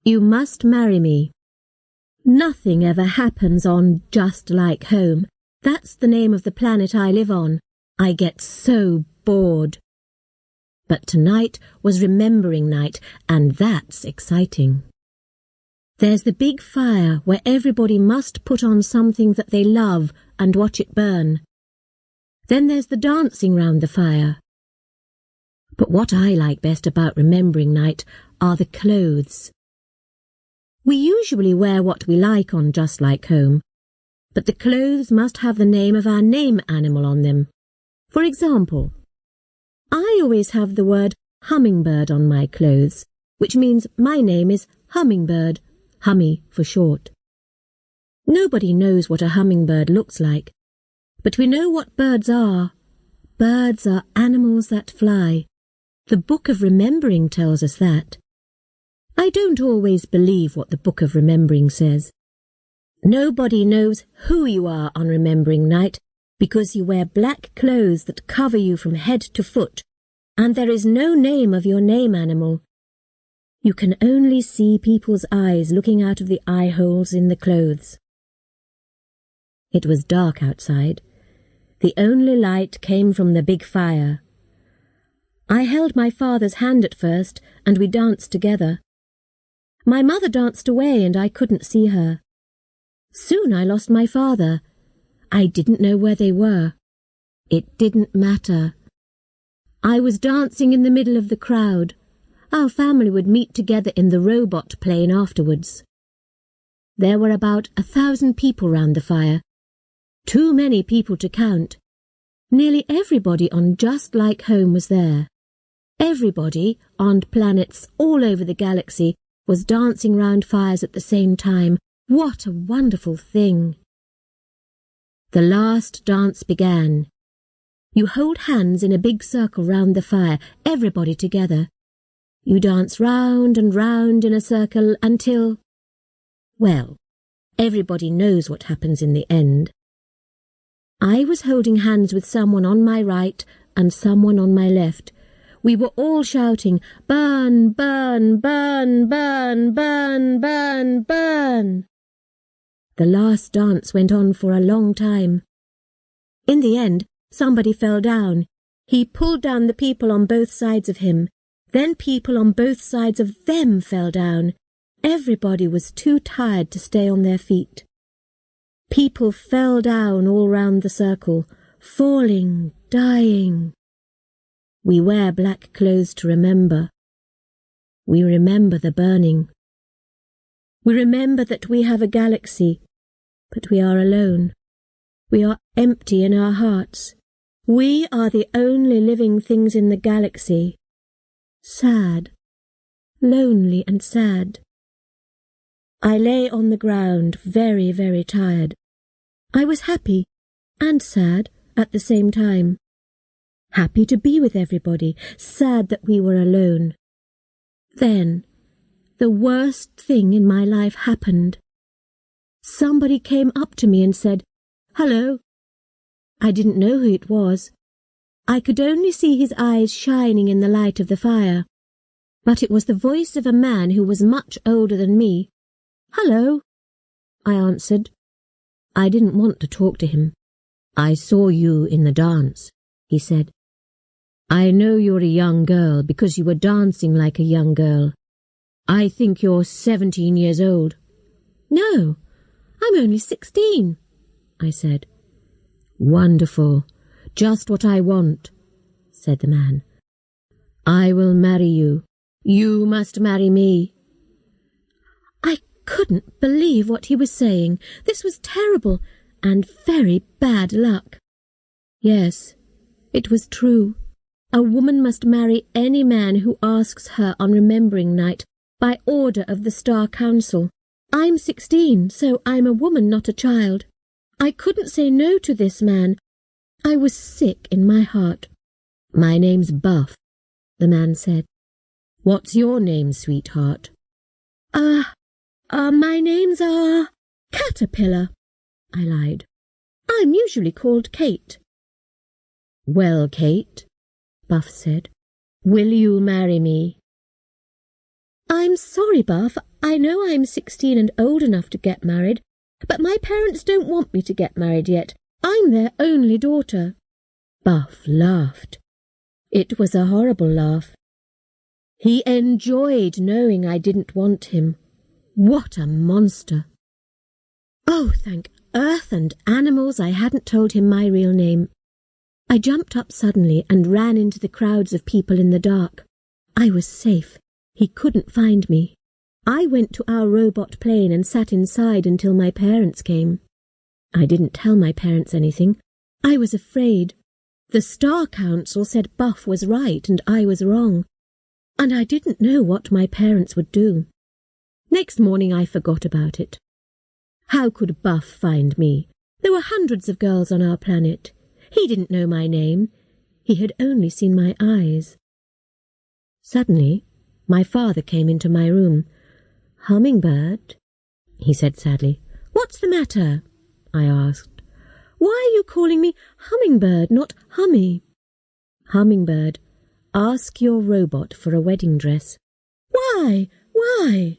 You must marry me. Nothing ever happens on Just Like Home. That's the name of the planet I live on. I get so bored. But tonight was remembering night, and that's exciting. There's the big fire where everybody must put on something that they love and watch it burn. Then there's the dancing round the fire. But what I like best about remembering night are the clothes. We usually wear what we like on Just Like Home, but the clothes must have the name of our name animal on them. For example, I always have the word hummingbird on my clothes, which means my name is Hummingbird, Hummy for short. Nobody knows what a hummingbird looks like, but we know what birds are. Birds are animals that fly. The Book of Remembering tells us that. I don't always believe what the Book of Remembering says. Nobody knows who you are on remembering night because you wear black clothes that cover you from head to foot, and there is no name of your name animal. You can only see people's eyes looking out of the eye holes in the clothes. It was dark outside. The only light came from the big fire. I held my father's hand at first, and we danced together. My mother danced away, and I couldn't see her. Soon I lost my father. I didn't know where they were. It didn't matter. I was dancing in the middle of the crowd. Our family would meet together in the robot plane afterwards. There were about 1,000 people round the fire. Too many people to count. Nearly everybody on Just Like Home was there. Everybody on planets all over the galaxy was dancing round fires at the same time. What a wonderful thing! The last dance began. You hold hands in a big circle round the fire, everybody together. You dance round and round in a circle until... well, everybody knows what happens in the end. I was holding hands with someone on my right and someone on my left. We were all shouting, "Burn, burn, burn, burn, burn, burn, burn." The last dance went on for a long time. In the end, somebody fell down. He pulled down the people on both sides of him. Then people on both sides of them fell down. Everybody was too tired to stay on their feet. People fell down all round the circle, falling, dying. We wear black clothes to remember. We remember the burning. We remember that we have a galaxy, but we are alone. We are empty in our hearts. We are the only living things in the galaxy. Sad, lonely and sad. I lay on the ground, very, very tired. I was happy and sad at the same time. Happy to be with everybody, sad that we were alone. Then, the worst thing in my life happened. Somebody came up to me and said, "Hello." I didn't know who it was. I could only see his eyes shining in the light of the fire. But it was the voice of a man who was much older than me. "Hello," I answered. I didn't want to talk to him. "I saw you in the dance," he said. "I know you're a young girl because you were dancing like a young girl. I think you're 17 years old." "No, I'm only 16, I said. "Wonderful, just what I want," said the man. "I will marry you. You must marry me." I couldn't believe what he was saying. This was terrible and very bad luck. Yes, it was true. A woman must marry any man who asks her on remembering night by order of the Star Council. I'm 16, so I'm a woman, not a child. I couldn't say no to this man. I was sick in my heart. "My name's Buff," the man said. "What's your name, sweetheart?" My name's, Caterpillar," I lied. "I'm usually called Kate." "Well, Kate," Buff said, "will you marry me?" "I'm sorry, Buff, I know I'm 16 and old enough to get married, but my parents don't want me to get married yet. I'm their only daughter." Buff laughed. It was a horrible laugh. He enjoyed knowing I didn't want him. What a monster! Oh, thank earth and animals I hadn't told him my real name. I jumped up suddenly and ran into the crowds of people in the dark. I was safe. He couldn't find me. I went to our robot plane and sat inside until my parents came. I didn't tell my parents anything. I was afraid. The Star Council said Buff was right and I was wrong. And I didn't know what my parents would do. Next morning I forgot about it. How could Buff find me? There were hundreds of girls on our planet. He didn't know my name. He had only seen my eyes. Suddenly, my father came into my room. "Hummingbird," he said sadly. "What's the matter?" I asked. "Why are you calling me Hummingbird, not Hummy?" "Hummingbird, ask your robot for a wedding dress." "Why? Why?"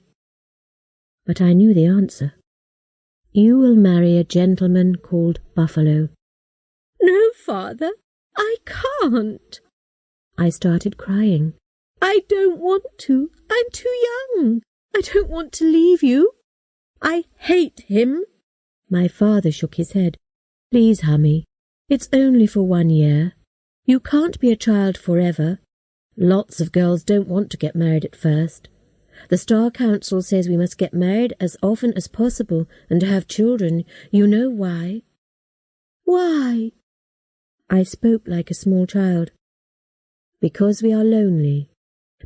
But I knew the answer. "You will marry a gentleman called Buffalo." "No, Father, I can't." I started crying. "I don't want to. I'm too young. I don't want to leave you. I hate him." My father shook his head. "Please, Hummy, it's only for 1 year. You can't be a child forever. Lots of girls don't want to get married at first. The Star Council says we must get married as often as possible and have children. You know why?" "Why?" I spoke like a small child. "Because we are lonely.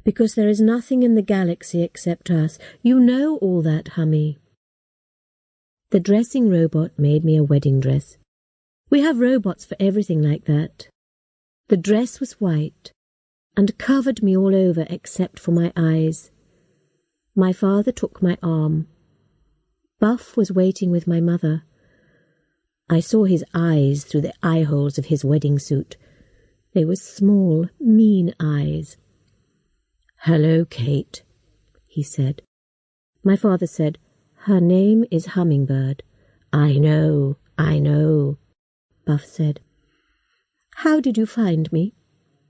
Because there is nothing in the galaxy except us. You know all that, Hummy." The dressing robot made me a wedding dress. We have robots for everything like that. The dress was white and covered me all over except for my eyes. My father took my arm. Buff was waiting with my mother. I saw his eyes through the eye holes of his wedding suit. They were small, mean eyes. "Hello, Kate," he said. My father said, "Her name is Hummingbird." I know," Buff said. "How did you find me?"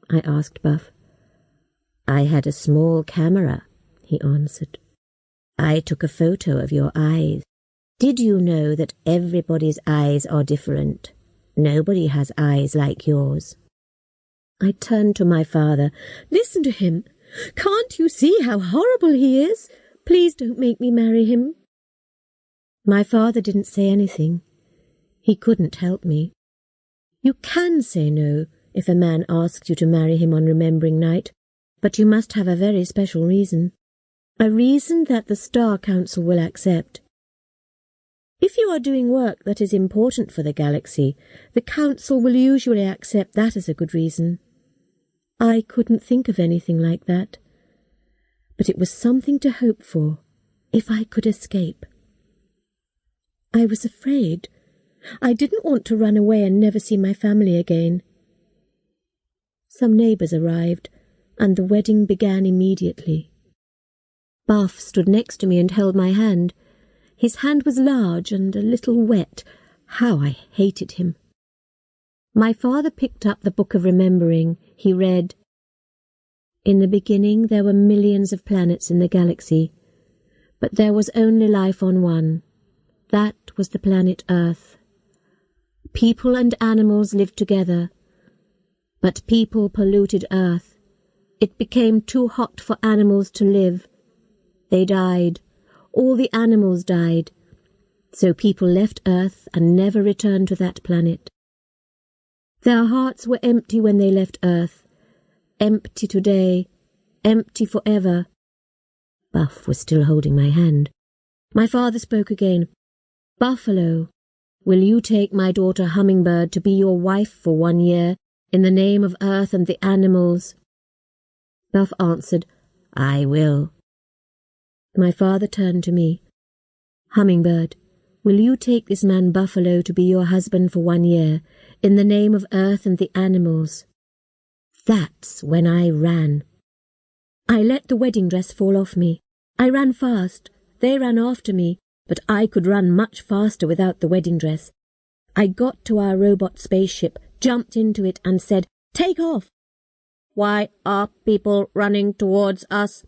I asked Buff. "I had a small camera," he answered. "I took a photo of your eyes. Did you know that everybody's eyes are different? Nobody has eyes like yours." I turned to my father. "Listen to him. Can't you see how horrible he is? Please don't make me marry him." My father didn't say anything. He couldn't help me. You can say no if a man asks you to marry him on Remembering Night, but you must have a very special reason. A reason that the Star Council will accept. If you are doing work that is important for the galaxy, the Council will usually accept that as a good reason. I couldn't think of anything like that. But it was something to hope for, if I could escape. I was afraid. I didn't want to run away and never see my family again. Some neighbours arrived, and the wedding began immediately. Buff stood next to me and held my hand. His hand was large and a little wet. How I hated him. My father picked up the Book of Remembering. He read, "In the beginning there were millions of planets in the galaxy, but there was only life on one. That was the planet Earth. People and animals lived together, but people polluted Earth. It became too hot for animals to live. They died. All the animals died. So people left Earth and never returned to that planet. Their hearts were empty when they left Earth. Empty today, empty forever." Buff was still holding my hand. My father spoke again. "Buffalo, will you take my daughter Hummingbird to be your wife for 1 year, in the name of Earth and the animals?" Buff answered, "I will." My father turned to me. "Hummingbird, will you take this man Buffalo to be your husband for 1 year, in the name of Earth and the animals?" That's when I ran. I let the wedding dress fall off me. I ran fast. They ran after me, but I could run much faster without the wedding dress. I got to our robot spaceship, jumped into it and said, "Take off!" "Why are people running towards us?"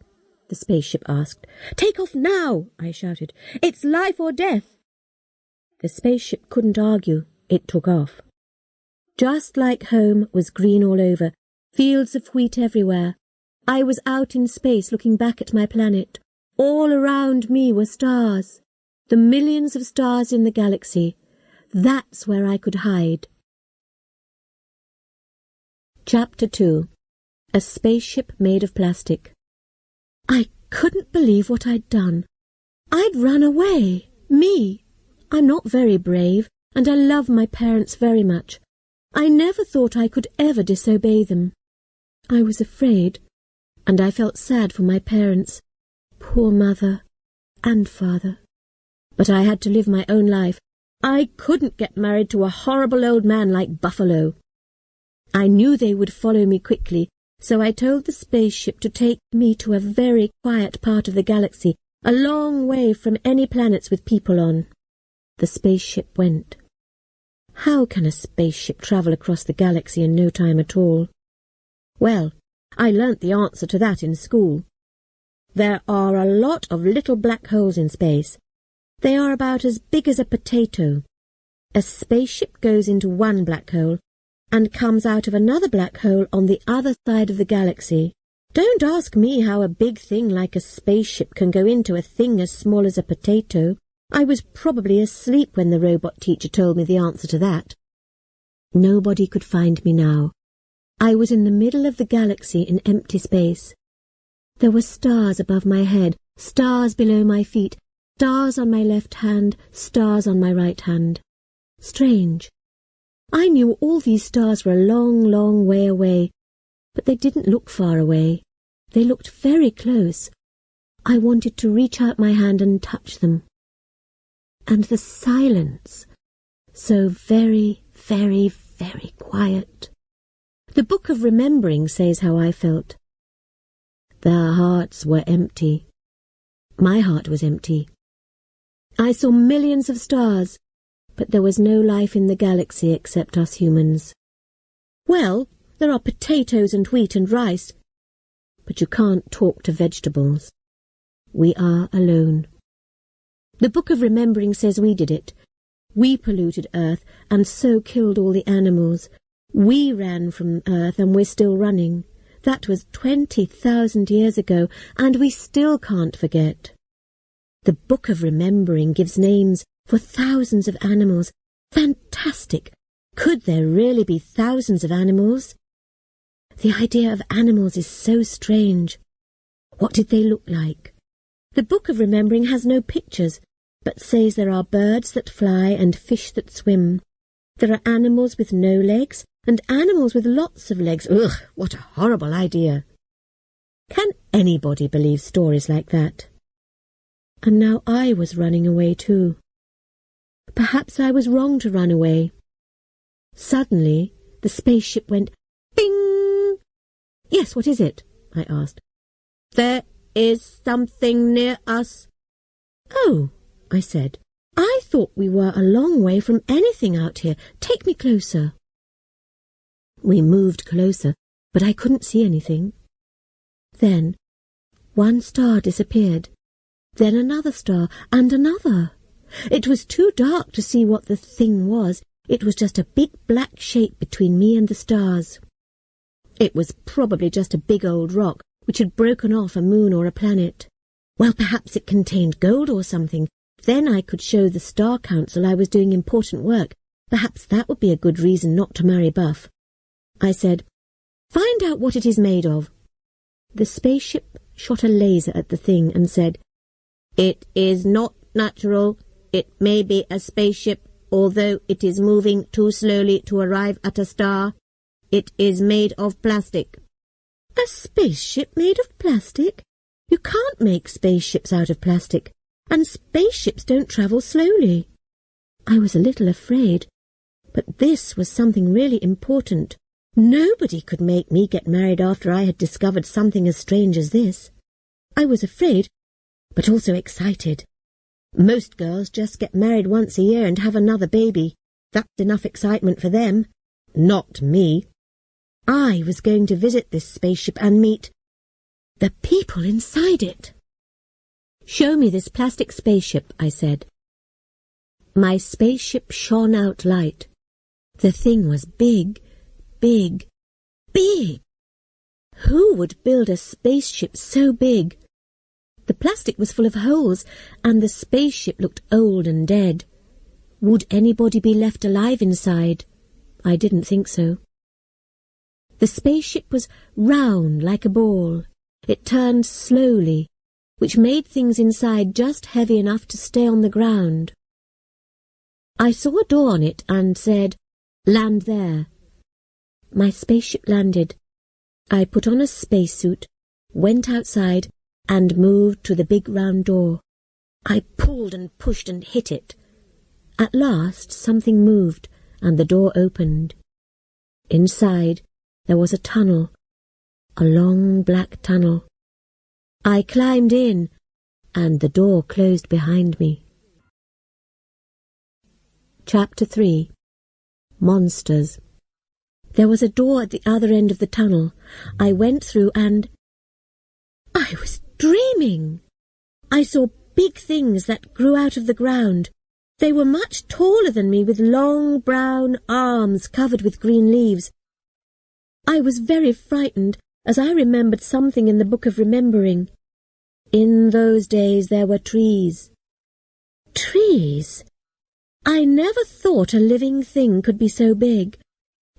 the spaceship asked. "Take off now!" I shouted. "It's life or death!" The spaceship couldn't argue. It took off. Just like home was green all over, fields of wheat everywhere. I was out in space looking back at my planet. All around me were stars. The millions of stars in the galaxy. That's where I could hide. Chapter 2. A Spaceship Made of Plastic. I couldn't believe what I'd done. I'd run away. Me. I'm not very brave, and I love my parents very much. I never thought I could ever disobey them. I was afraid, and I felt sad for my parents, poor mother and father. But I had to live my own life. I couldn't get married to a horrible old man like Buffalo. I knew they would follow me quickly, so I told the spaceship to take me to a very quiet part of the galaxy, a long way from any planets with people on. The spaceship went. How can a spaceship travel across the galaxy in no time at all? Well, I learnt the answer to that in school. There are a lot of little black holes in space. They are about as big as a potato. A spaceship goes into one black hole and comes out of another black hole on the other side of the galaxy. Don't ask me how a big thing like a spaceship can go into a thing as small as a potato. I was probably asleep when the robot teacher told me the answer to that. Nobody could find me now. I was in the middle of the galaxy in empty space. There were stars above my head, stars below my feet, stars on my left hand, stars on my right hand. Strange. I knew all these stars were a long, long way away, but they didn't look far away. They looked very close. I wanted to reach out my hand and touch them. And the silence, so very, very, very quiet. The Book of Remembering says how I felt. Their hearts were empty. My heart was empty. I saw millions of stars, but there was no life in the galaxy except us humans. Well, there are potatoes and wheat and rice, but you can't talk to vegetables. We are alone. The Book of Remembering says we did it. We polluted Earth and so killed all the animals. We ran from Earth and we're still running. That was 20,000 years ago, and we still can't forget. The Book of Remembering gives names for thousands of animals. Fantastic! Could there really be thousands of animals? The idea of animals is so strange. What did they look like? The Book of Remembering has no pictures, but says there are birds that fly and fish that swim. There are animals with no legs and animals with lots of legs. Ugh, what a horrible idea. Can anybody believe stories like that? And now I was running away too. Perhaps I was wrong to run away. Suddenly, the spaceship went bing! Yes, what is it? I asked. There is something near us. Oh, I said. I thought we were a long way from anything out here. Take me closer. We moved closer, but I couldn't see anything. Then, one star disappeared. Then another star, and another. It was too dark to see what the thing was. It was just a big black shape between me and the stars. It was probably just a big old rock, which had broken off a moon or a planet. Well, perhaps it contained gold or something. Then I could show the Star Council I was doing important work. Perhaps that would be a good reason not to marry Buff. I said, "Find out what it is made of." The spaceship shot a laser at the thing and said, "It is not natural. It may be a spaceship, although it is moving too slowly to arrive at a star. It is made of plastic." A spaceship made of plastic? You can't make spaceships out of plastic, and spaceships don't travel slowly. I was a little afraid, but this was something really important. Nobody could make me get married after I had discovered something as strange as this. I was afraid, but also excited. Most girls just get married once a year and have another baby. That's enough excitement for them. Not me. I was going to visit this spaceship and meet the people inside it. "Show me this plastic spaceship," I said. My spaceship shone out light. The thing was big, big, big. Who would build a spaceship so big? The plastic was full of holes, and the spaceship looked old and dead. Would anybody be left alive inside? I didn't think so. The spaceship was round like a ball. It turned slowly, which made things inside just heavy enough to stay on the ground. I saw a door on it and said, "Land there." My spaceship landed. I put on a spacesuit, went outside, and moved to the big round door. I pulled and pushed and hit it. At last something moved, and the door opened. Inside there was a tunnel, a long black tunnel. I climbed in, and the door closed behind me. Chapter 3. Monsters. There was a door at the other end of the tunnel. I went through and I was dreaming. I saw big things that grew out of the ground. They were much taller than me, with long brown arms covered with green leaves. I was very frightened, as I remembered something in the Book of Remembering. In those days there were trees. Trees! I never thought a living thing could be so big.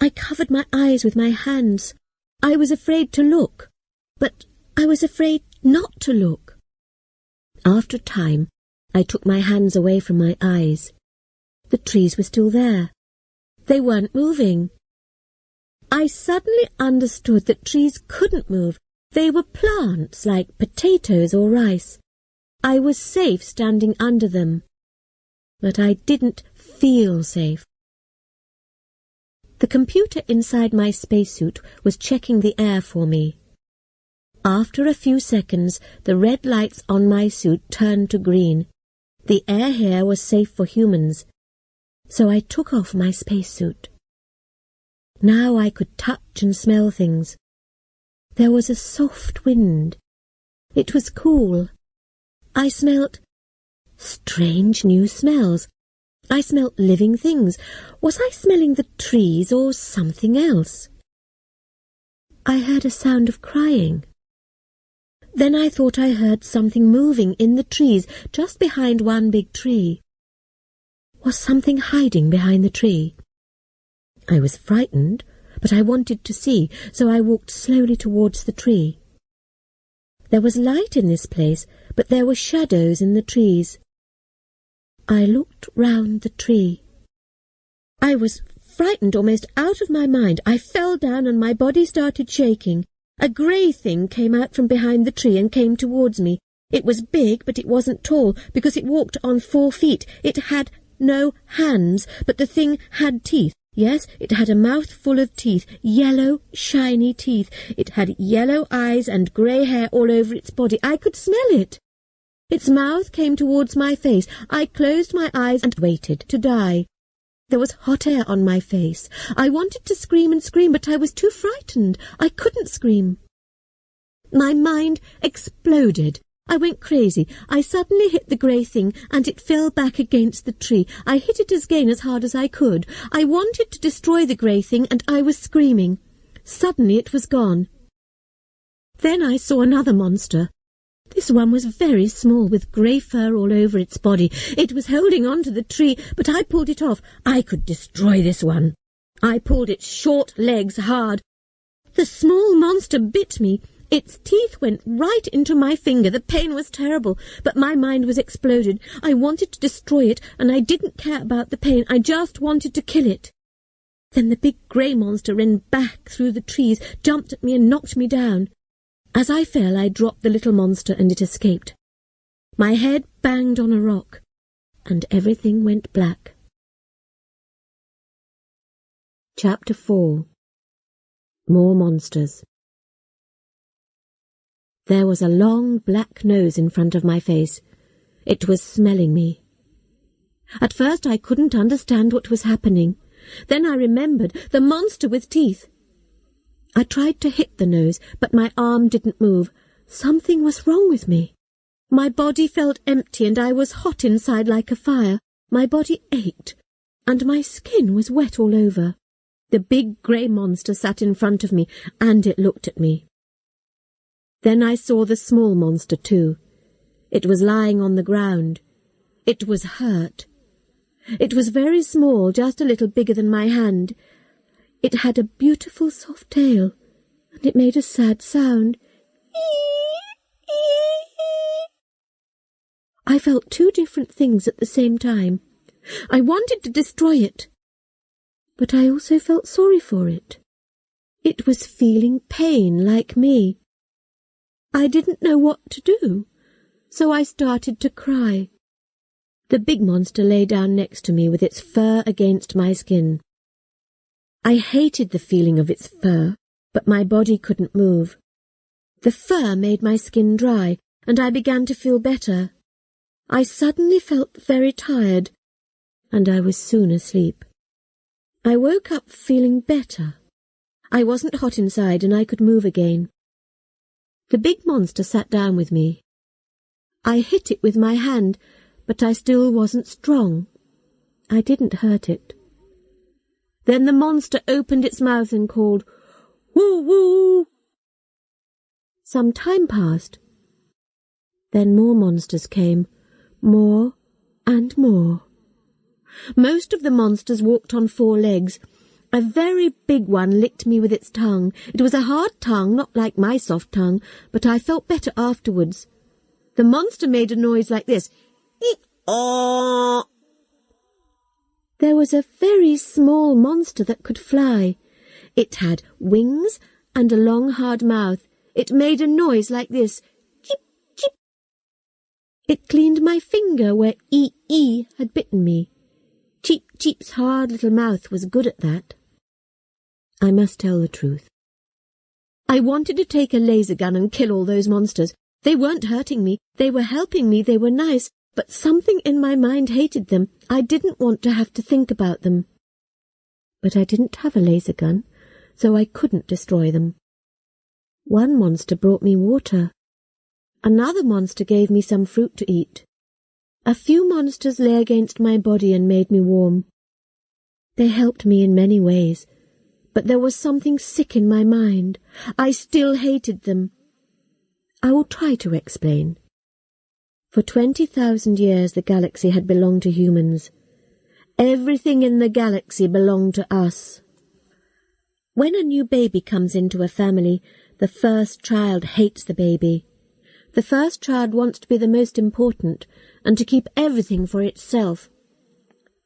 I covered my eyes with my hands. I was afraid to look, but I was afraid not to look. After a time, I took my hands away from my eyes. The trees were still there. They weren't moving. I suddenly understood that trees couldn't move. They were plants like potatoes or rice. I was safe standing under them. But I didn't feel safe. The computer inside my spacesuit was checking the air for me. After a few seconds, the red lights on my suit turned to green. The air here was safe for humans. So I took off my spacesuit. Now I could touch and smell things. There was a soft wind. It was cool. I smelt strange new smells. I smelt living things. Was I smelling the trees or something else? I heard a sound of crying. Then I thought I heard something moving in the trees just behind one big tree. Was something hiding behind the tree? I was frightened, but I wanted to see, so I walked slowly towards the tree. There was light in this place, but there were shadows in the trees. I looked round the tree. I was frightened almost out of my mind. I fell down and my body started shaking. A grey thing came out from behind the tree and came towards me. It was big, but it wasn't tall, because it walked on 4 feet. It had no hands, but the thing had teeth. Yes, it had a mouth full of teeth, yellow, shiny teeth. It had yellow eyes and grey hair all over its body. I could smell it. Its mouth came towards my face. I closed my eyes and waited to die. There was hot air on my face. I wanted to scream and scream, but I was too frightened. I couldn't scream. My mind exploded. I went crazy. I suddenly hit the grey thing, and it fell back against the tree. I hit it again as hard as I could. I wanted to destroy the grey thing, and I was screaming. Suddenly it was gone. Then I saw another monster. This one was very small, with grey fur all over its body. It was holding on to the tree, but I pulled it off. I could destroy this one. I pulled its short legs hard. The small monster bit me. Its teeth went right into my finger. The pain was terrible, but my mind was exploded. I wanted to destroy it, and I didn't care about the pain. I just wanted to kill it. Then the big grey monster ran back through the trees, jumped at me and knocked me down. As I fell, I dropped the little monster, and it escaped. My head banged on a rock, and everything went black. Chapter 4. More Monsters. There was a long black nose in front of my face. It was smelling me. At first I couldn't understand what was happening. Then I remembered the monster with teeth. I tried to hit the nose, but my arm didn't move. Something was wrong with me. My body felt empty and I was hot inside like a fire. My body ached, and my skin was wet all over. The big grey monster sat in front of me, and it looked at me. Then I saw the small monster too. It was lying on the ground. It was hurt. It was very small, just a little bigger than my hand. It had a beautiful soft tail, and it made a sad sound. I felt two different things at the same time. I wanted to destroy it, but I also felt sorry for it. It was feeling pain like me. I didn't know what to do, so I started to cry. The big monster lay down next to me with its fur against my skin. I hated the feeling of its fur, but my body couldn't move. The fur made my skin dry, and I began to feel better. I suddenly felt very tired, and I was soon asleep. I woke up feeling better. I wasn't hot inside, and I could move again. The big monster sat down with me. I hit it with my hand, but I still wasn't strong. I didn't hurt it. Then the monster opened its mouth and called, "Woo, woo!" Some time passed. Then more monsters came, more and more. Most of the monsters walked on 4 legs. A very big one licked me with its tongue. It was a hard tongue, not like my soft tongue, but I felt better afterwards. The monster made a noise like this. Eek-aw! There was a very small monster that could fly. It had wings and a long hard mouth. It made a noise like this. Chip, chip. It cleaned my finger where E had bitten me. Cheep Cheep's hard little mouth was good at that. I must tell the truth. I wanted to take a laser gun and kill all those monsters. They weren't hurting me. They were helping me. They were nice. But something in my mind hated them. I didn't want to have to think about them. But I didn't have a laser gun, so I couldn't destroy them. One monster brought me water. Another monster gave me some fruit to eat. A few monsters lay against my body and made me warm. They helped me in many ways, but there was something sick in my mind. I still hated them. I will try to explain. For 20,000 years the galaxy had belonged to humans. Everything in the galaxy belonged to us. When a new baby comes into a family, the first child hates the baby. The first child wants to be the most important and to keep everything for itself.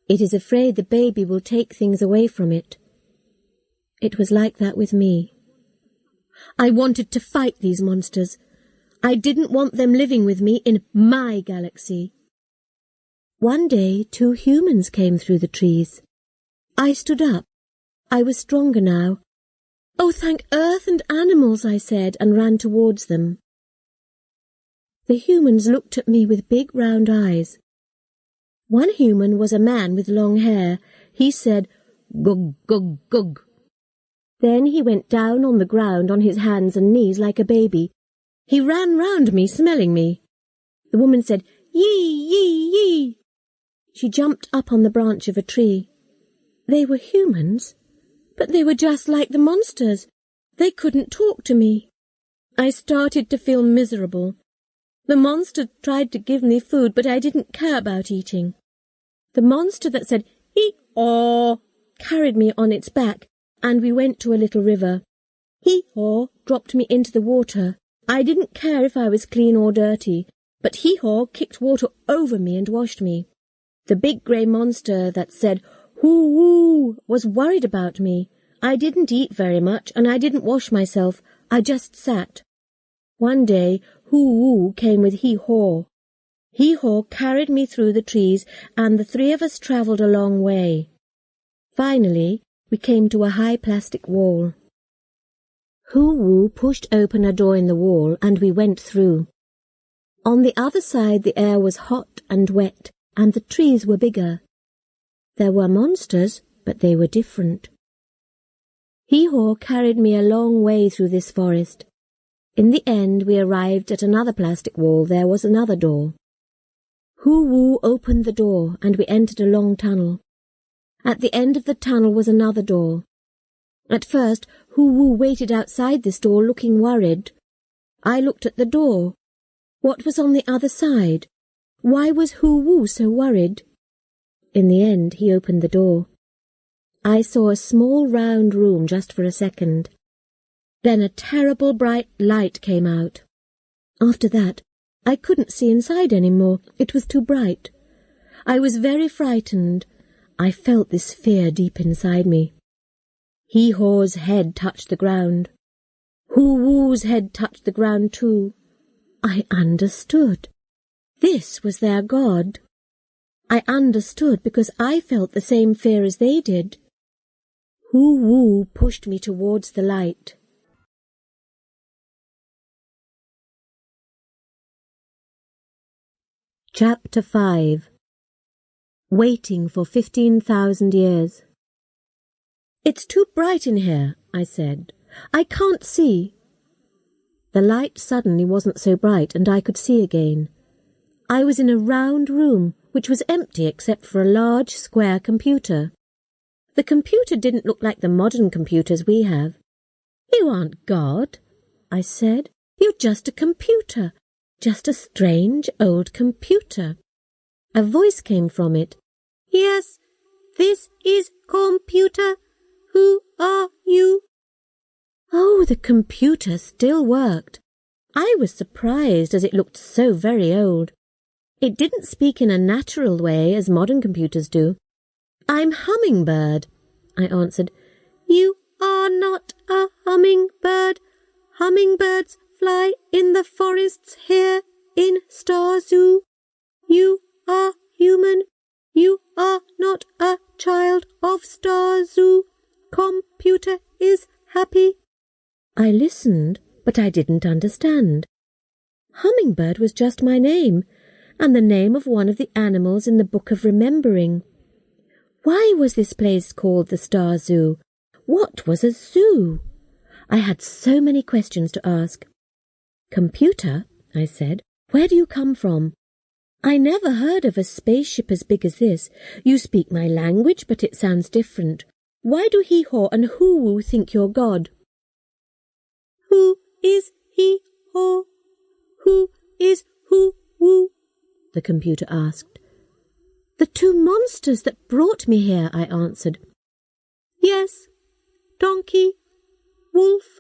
It is afraid the baby will take things away from it. It was like that with me. I wanted to fight these monsters. I didn't want them living with me in my galaxy. One day 2 humans came through the trees. I stood up. I was stronger now. "Oh, thank Earth and animals," I said, and ran towards them. The humans looked at me with big round eyes. One human was a man with long hair. He said, "Gug, gug, gug." Then he went down on the ground on his hands and knees like a baby. He ran round me, smelling me. The woman said, "Yee, yee, yee." She jumped up on the branch of a tree. They were humans, but they were just like the monsters. They couldn't talk to me. I started to feel miserable. The monster tried to give me food, but I didn't care about eating. The monster that said, "Hee-haw," carried me on its back, and we went to a little river. Hee-haw dropped me into the water. I didn't care if I was clean or dirty, but Hee-haw kicked water over me and washed me. The big grey monster that said, "Hoo-hoo," was worried about me. I didn't eat very much, and I didn't wash myself. I just sat. One day, Hoo-hoo came with Hee-haw. Hee-haw carried me through the trees, and the 3 of us travelled a long way. Finally, we came to a high plastic wall. Hoo-woo pushed open a door in the wall and we went through. On the other side the air was hot and wet and the trees were bigger. There were monsters, but they were different. Hee-haw carried me a long way through this forest. In the end we arrived at another plastic wall. There was another door. Hoo-woo opened the door and we entered a long tunnel. At the end of the tunnel was another door. At first Hoo-woo waited outside this door looking worried. I looked at the door. What was on the other side? Why was Hoo-woo so worried? In the end he opened the door. I saw a small round room just for a second. Then a terrible bright light came out. After that, I couldn't see inside any more. It was too bright. I was very frightened. I felt this fear deep inside me. Hee-haw's head touched the ground. Hoo-woo's head touched the ground too. I understood. This was their god. I understood because I felt the same fear as they did. Hoo-woo pushed me towards the light. Chapter 5. Waiting for 15,000 years. It's too bright in here, I said. I can't see. The light suddenly wasn't so bright and I could see again. I was in a round room which was empty except for a large square computer. The computer didn't look like the modern computers we have. You aren't God, I said. You're just a computer. Just a strange old computer. A voice came from it. Yes, this is computer. Who are you? Oh, the computer still worked. I was surprised as it looked so very old. It didn't speak in a natural way as modern computers do. I'm Hummingbird, I answered. You are not a hummingbird. Hummingbirds fly in the forests here in Star Zoo. You are human. You are not a child of Star Zoo. Computer is happy. I listened, but I didn't understand. Hummingbird was just my name, and the name of one of the animals in the Book of Remembering. Why was this place called the Star Zoo? What was a zoo? I had so many questions to ask. Computer, I said, where do you come from? I never heard of a spaceship as big as this. You speak my language, but it sounds different. Why do Hee-haw and Hoo-woo think you're God? Who is Hee-haw? Who is Hoo-woo? The computer asked. The two monsters that brought me here, I answered. Yes, donkey, wolf.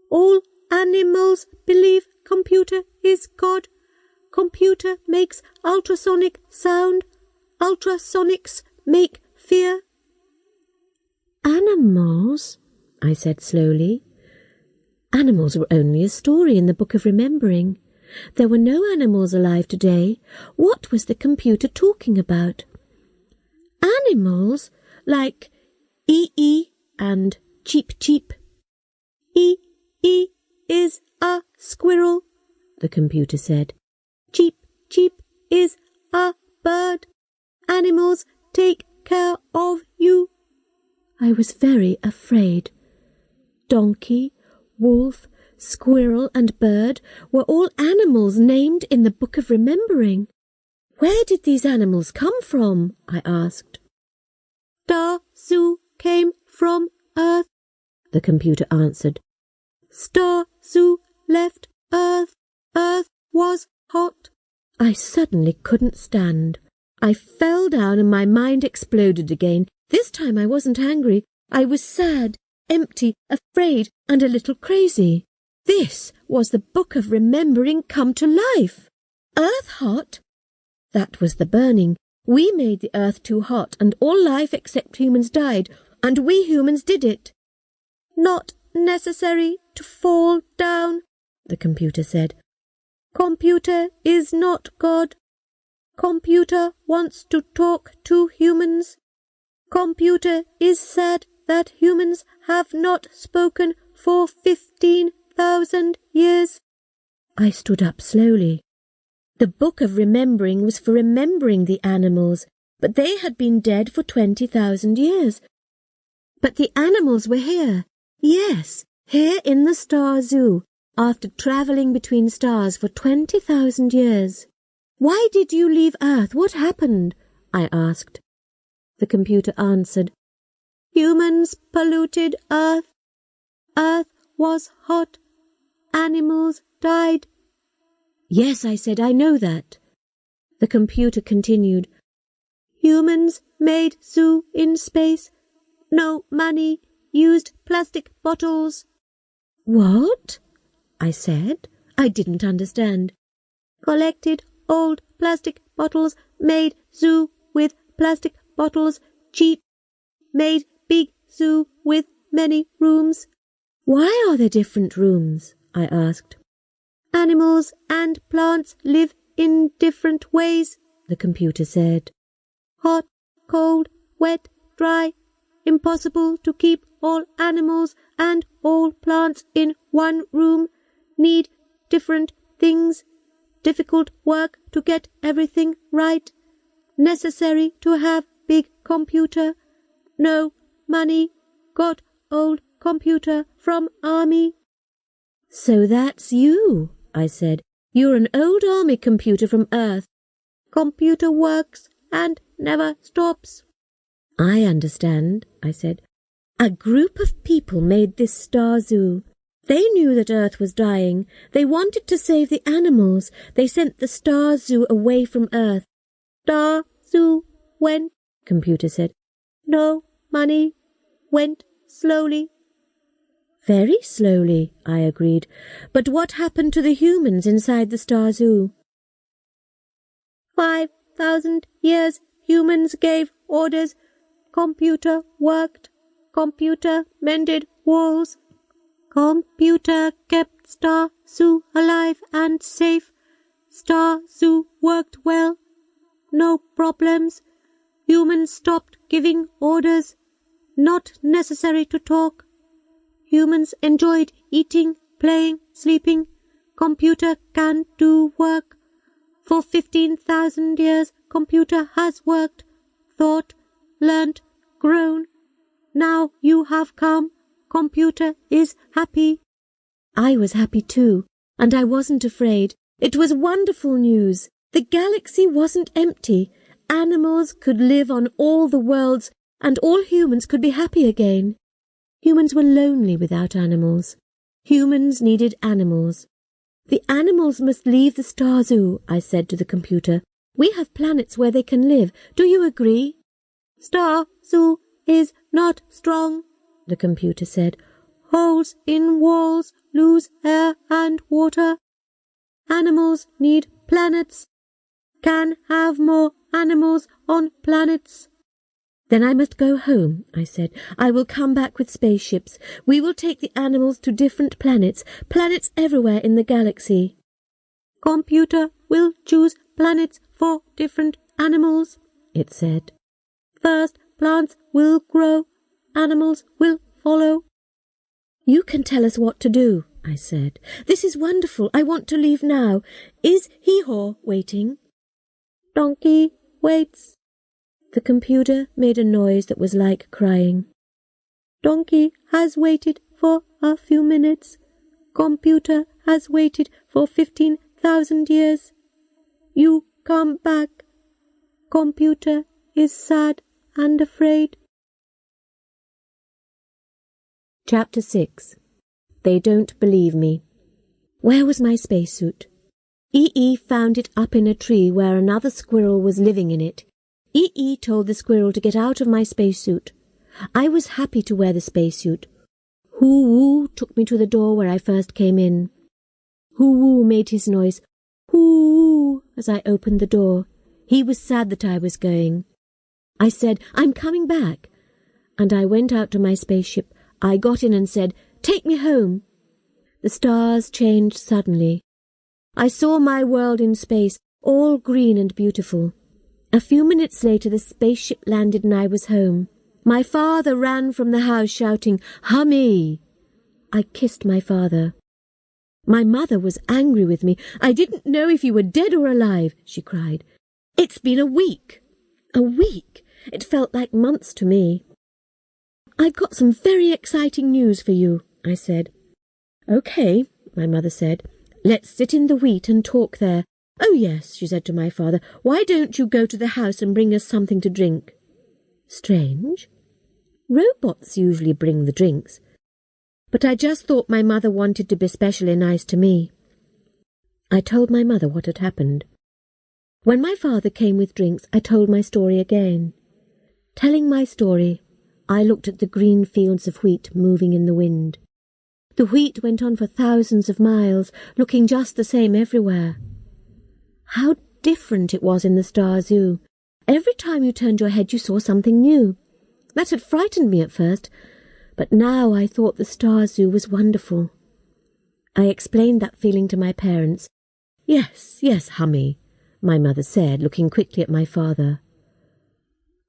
All animals believe computer is God. Computer makes ultrasonic sound. Ultrasonics make fear. Animals, I said slowly. Animals were only a story in the Book of Remembering. There were no animals alive today. What was the computer talking about? Animals like ee and cheep cheep. Ee is a squirrel, the computer said. Cheep cheep is a bird. Animals take care of you. I was very afraid. Donkey, wolf, squirrel and bird were all animals named in the Book of Remembering. Where did these animals come from? I asked. Star Zoo came from Earth, the computer answered. Star Zoo left Earth. Earth was hot. I suddenly couldn't stand. I fell down and my mind exploded again. This time I wasn't angry. I was sad, empty, afraid, and a little crazy. This was the Book of Remembering come to life. Earth hot? That was the burning. We made the earth too hot, and all life except humans died, and we humans did it. Not necessary to fall down, the computer said. Computer is not God. Computer wants to talk to humans. Computer is sad that humans have not spoken for 15,000 years. I stood up slowly. The Book of Remembering was for remembering the animals, but they had been dead for 20,000 years. But the animals were here. Yes, here in the Star Zoo, after travelling between stars for 20,000 years. Why did you leave Earth? What happened? I asked. The computer answered, Humans polluted Earth. Earth was hot. Animals died. Yes, I said, I know that. The computer continued, Humans made zoo in space. No money, used plastic bottles. What? I said. I didn't understand. Collected old plastic bottles, made zoo with plastic bottles, cheap, made big zoo with many rooms. Why are there different rooms? I asked. Animals and plants live in different ways, the computer said. Hot, cold, wet, dry. Impossible to keep all animals and all plants in one room. Need different things. Difficult work to get everything right. Necessary to have big computer. No money. Got old computer from army. So that's you, I said. You're an old army computer from Earth. Computer works and never stops. I understand, I said. A group of people made this Star Zoo. They knew that Earth was dying. They wanted to save the animals. They sent the Star Zoo away from Earth. Star Zoo went, computer said. No money. Went slowly. Very slowly, I agreed. But what happened to the humans inside the Star Zoo? 5,000 years humans gave orders. Computer worked. Computer mended walls. Computer kept Star Zoo alive and safe. Star Zoo worked well. No problems. Humans stopped giving orders. Not necessary to talk. Humans enjoyed eating, playing, sleeping. Computer can do work. For 15,000 years, computer has worked, thought, learnt, grown. Now you have come. Computer is happy. I was happy too, and I wasn't afraid. It was wonderful news. The galaxy wasn't empty. Animals could live on all the worlds, and all humans could be happy again. Humans were lonely without animals. Humans needed animals. The animals must leave the Star Zoo, I said to the computer. We have planets where they can live. Do you agree? Star Zoo is not strong, the computer said. Holes in walls lose air and water. Animals need planets. Can have more animals on planets. Then I must go home, I said. I will come back with spaceships. We will take the animals to different planets, planets everywhere in the galaxy. Computer will choose planets for different animals, it said. First, plants will grow, animals will follow. You can tell us what to do, I said. This is wonderful. I want to leave now. Is Hee-Haw waiting? Donkey waits. The computer made a noise that was like crying. Donkey has waited for a few minutes. Computer has waited for 15,000 years. You come back. Computer is sad and afraid. Chapter 6. They Don't Believe Me. Where was my spacesuit? E.E. found it up in a tree where another squirrel was living in it. E.E. told the squirrel to get out of my spacesuit. I was happy to wear the spacesuit. Hoo-Woo took me to the door where I first came in. Hoo-Woo made his noise, hoo-woo, as I opened the door. He was sad that I was going. I said, I'm coming back. And I went out to my spaceship. I got in and said, take me home. The stars changed suddenly. I saw my world in space, all green and beautiful. A few minutes later the spaceship landed and I was home. My father ran from the house shouting, Hummy! I kissed my father. My mother was angry with me. "I didn't know if you were dead or alive," she cried. "It's been a week." A week! It felt like months to me. "I've got some very exciting news for you," I said. "OK," my mother said. "Let's sit in the wheat and talk there." "Oh, yes," she said to my father. "Why don't you go to the house and bring us something to drink?" Strange. Robots usually bring the drinks. But I just thought my mother wanted to be especially nice to me. I told my mother what had happened. When my father came with drinks, I told my story again. Telling my story, I looked at the green fields of wheat moving in the wind. The wheat went on for thousands of miles, looking just the same everywhere. How different it was in the Star Zoo. Every time you turned your head, you saw something new. That had frightened me at first, but now I thought the Star Zoo was wonderful. I explained that feeling to my parents. "Yes, Hummy," my mother said, looking quickly at my father.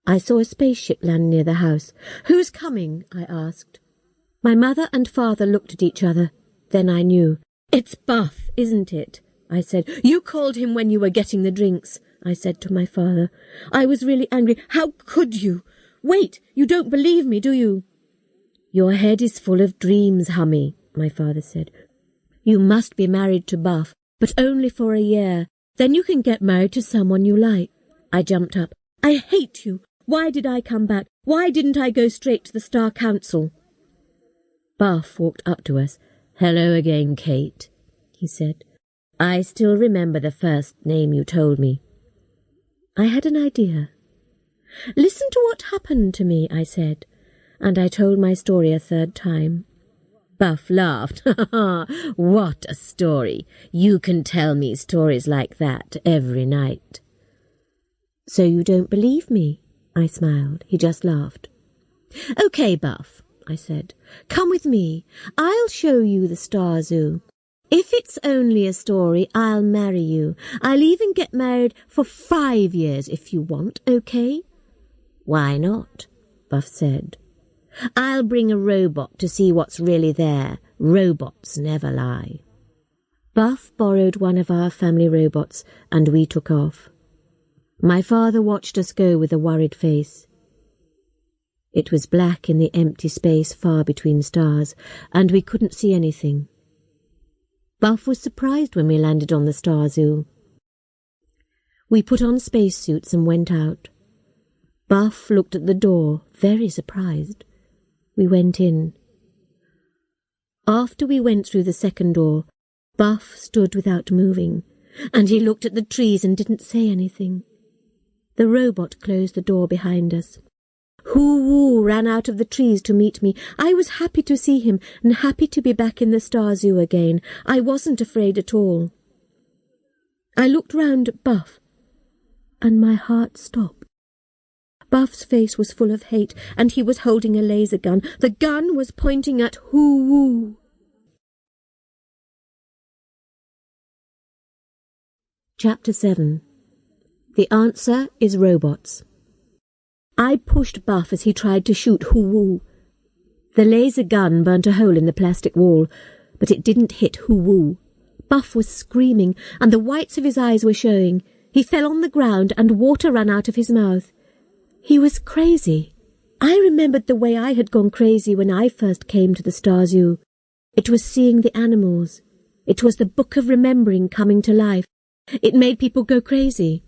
I saw a spaceship land near the house. "Who's coming?" I asked. My mother and father looked at each other. Then I knew. "It's Buff, isn't it?" I said. "You called him when you were getting the drinks," I said to my father. I was really angry. "How could you? Wait, you don't believe me, do you?" "Your head is full of dreams, Hummy," my father said. "You must be married to Buff, but only for a year. Then you can get married to someone you like." I jumped up. "I hate you. Why did I come back? Why didn't I go straight to the Star Council?" Buff walked up to us. "Hello again, Kate," he said. "I still remember the first name you told me." I had an idea. "Listen to what happened to me," I said, and I told my story a third time. Buff laughed. "What a story! You can tell me stories like that every night." "So you don't believe me?" I smiled. He just laughed. "OK, Buff," I said. "Come with me. I'll show you the Star Zoo. If it's only a story, I'll marry you. I'll even get married for 5 years if you want, OK?" "Why not?" Buff said. "I'll bring a robot to see what's really there. Robots never lie." Buff borrowed one of our family robots, and we took off. My father watched us go with a worried face. It was black in the empty space far between stars, and we couldn't see anything. Buff was surprised when we landed on the Star Zoo. We put on spacesuits and went out. Buff looked at the door, very surprised. We went in. After we went through the second door, Buff stood without moving, and he looked at the trees and didn't say anything. The robot closed the door behind us. Hoo-woo ran out of the trees to meet me. I was happy to see him and happy to be back in the Star Zoo again. I wasn't afraid at all. I looked round at Buff, and my heart stopped. Buff's face was full of hate, and he was holding a laser gun. The gun was pointing at Hoo-woo. Chapter 7. The answer is robots. I pushed Buff as he tried to shoot Hoo-woo. The laser gun burnt a hole in the plastic wall, but it didn't hit Hoo-woo. Buff was screaming, and the whites of his eyes were showing. He fell on the ground, and water ran out of his mouth. He was crazy. I remembered the way I had gone crazy when I first came to the Star Zoo. It was seeing the animals. It was the Book of Remembering coming to life. It made people go crazy.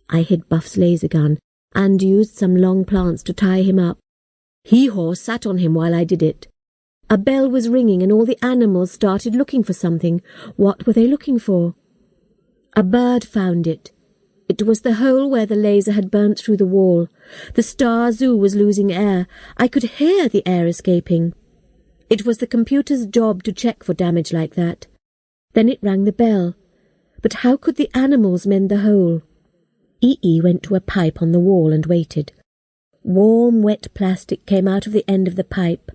I hid Buff's laser gun and used some long plants to tie him up. Hee-Haw sat on him while I did it. A bell was ringing and all the animals started looking for something. What were they looking for? A bird found it. It was the hole where the laser had burnt through the wall. The Star Zoo was losing air. I could hear the air escaping. It was the computer's job to check for damage like that. Then it rang the bell. But how could the animals mend the hole? Ee went to a pipe on the wall and waited. Warm, wet plastic came out of the end of the pipe.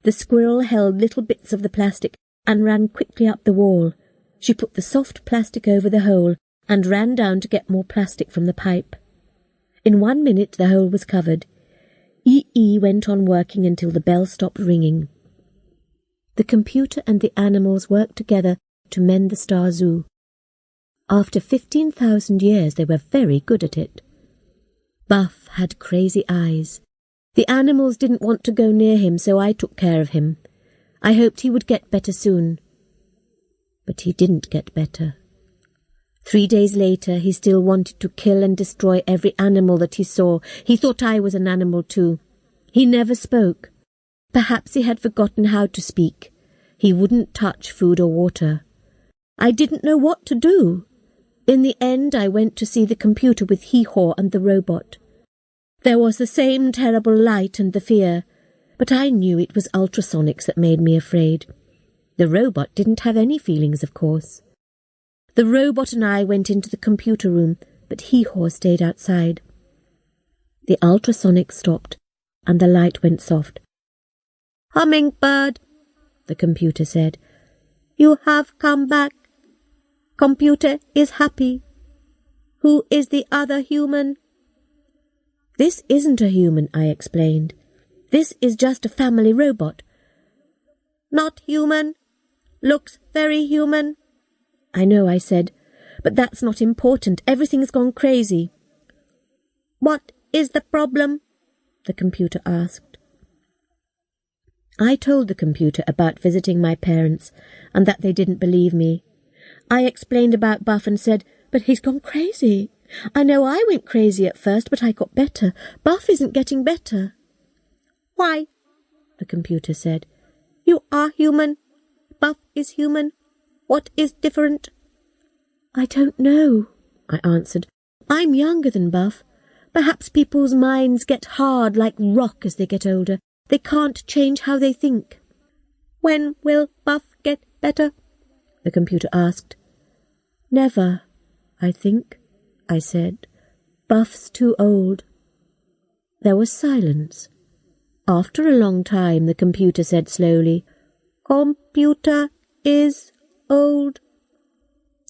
The squirrel held little bits of the plastic and ran quickly up the wall. She put the soft plastic over the hole and ran down to get more plastic from the pipe. In 1 minute the hole was covered. Ee went on working until the bell stopped ringing. the computer and the animals worked together to mend the Star Zoo. After 15,000 years, they were very good at it. Buff had crazy eyes. The animals didn't want to go near him, so I took care of him. I hoped he would get better soon. But he didn't get better. 3 days later, he still wanted to kill and destroy every animal that he saw. He thought I was an animal too. He never spoke. Perhaps he had forgotten how to speak. He wouldn't touch food or water. I didn't know what to do. In the end, I went to see the computer with Hee-Haw and the robot. There was the same terrible light and the fear, but I knew it was ultrasonics that made me afraid. The robot didn't have any feelings, of course. The robot and I went into the computer room, but Hee-Haw stayed outside. The ultrasonics stopped, and the light went soft. "Hummingbird," the computer said. "You have come back. Computer is happy. Who is the other human?" "This isn't a human," I explained. "This is just a family robot." "Not human. Looks very human." "I know," I said, "but that's not important. Everything's gone crazy." "What is the problem?" the computer asked. I told the computer about visiting my parents and that they didn't believe me. I explained about Buff and said, "But he's gone crazy. I know I went crazy at first, but I got better. Buff isn't getting better." "Why?" the computer said. "You are human. Buff is human. What is different?" "I don't know," I answered. "I'm younger than Buff. Perhaps people's minds get hard like rock as they get older. They can't change how they think." "When will Buff get better?" the computer asked. "Never, I think," I said. "Buff's too old." There was silence. After a long time, the computer said slowly, "Computer is old."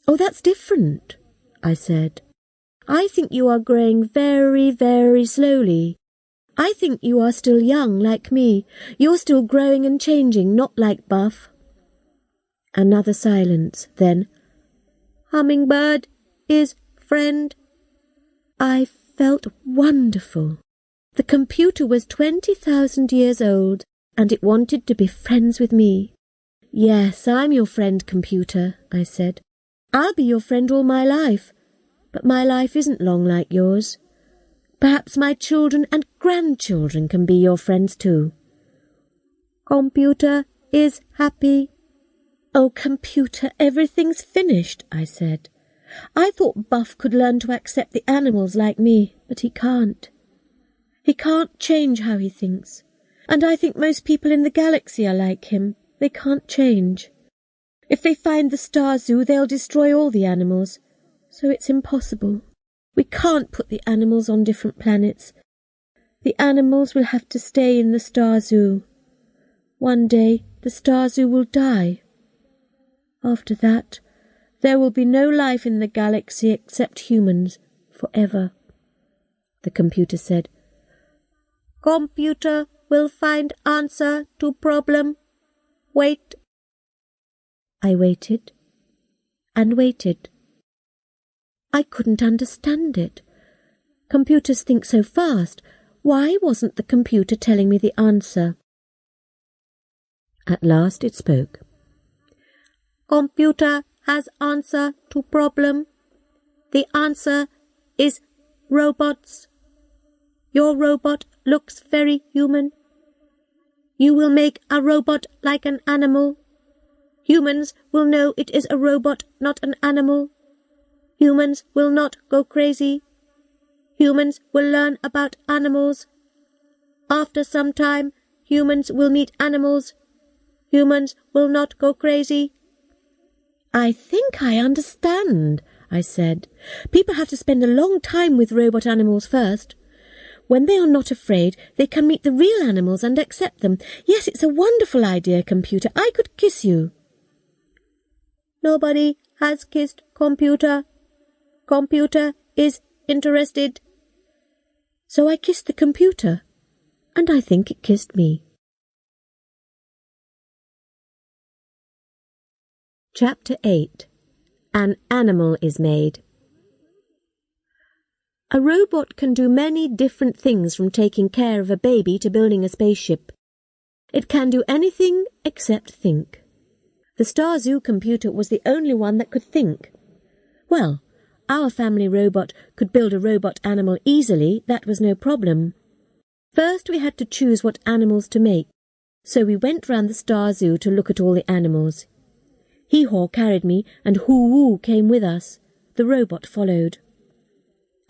"Oh, that's different," I said. "I think you are growing very, very slowly. I think you are still young, like me. You're still growing and changing, not like Buff." Another silence, then, "Hummingbird is friend." I felt wonderful. The computer was 20,000 years old, and it wanted to be friends with me. "Yes, I'm your friend, computer," I said. "I'll be your friend all my life, but my life isn't long like yours. Perhaps my children and grandchildren can be your friends too." "Computer is happy." "Oh, computer, everything's finished," I said. "I thought Buff could learn to accept the animals like me, but he can't. He can't change how he thinks. And I think most people in the galaxy are like him. They can't change. If they find the Star Zoo, they'll destroy all the animals. So it's impossible. We can't put the animals on different planets. The animals will have to stay in the Star Zoo. One day, the Star Zoo will die. After that, there will be no life in the galaxy except humans, forever." The computer said, "Computer will find answer to problem. Wait." I waited and waited. I couldn't understand it. Computers think so fast. Why wasn't the computer telling me the answer? At last it spoke. "Computer has answer to problem. The answer is robots. Your robot looks very human. You will make a robot like an animal. Humans will know it is a robot, not an animal. Humans will not go crazy. Humans will learn about animals. After some time, humans will meet animals. Humans will not go crazy." "I think I understand," I said. "People have to spend a long time with robot animals first. When they are not afraid, they can meet the real animals and accept them. Yes, it's a wonderful idea, computer. I could kiss you." "Nobody has kissed computer. Computer is interested." So I kissed the computer, and I think it kissed me. Chapter 8. An Animal is Made. A robot can do many different things, from taking care of a baby to building a spaceship. It can do anything except think. The Star Zoo computer was the only one that could think. Well, our family robot could build a robot animal easily. That was no problem. First we had to choose what animals to make, so we went round the Star Zoo to look at all the animals. Hee-Haw carried me, and Hoo-Woo came with us. The robot followed.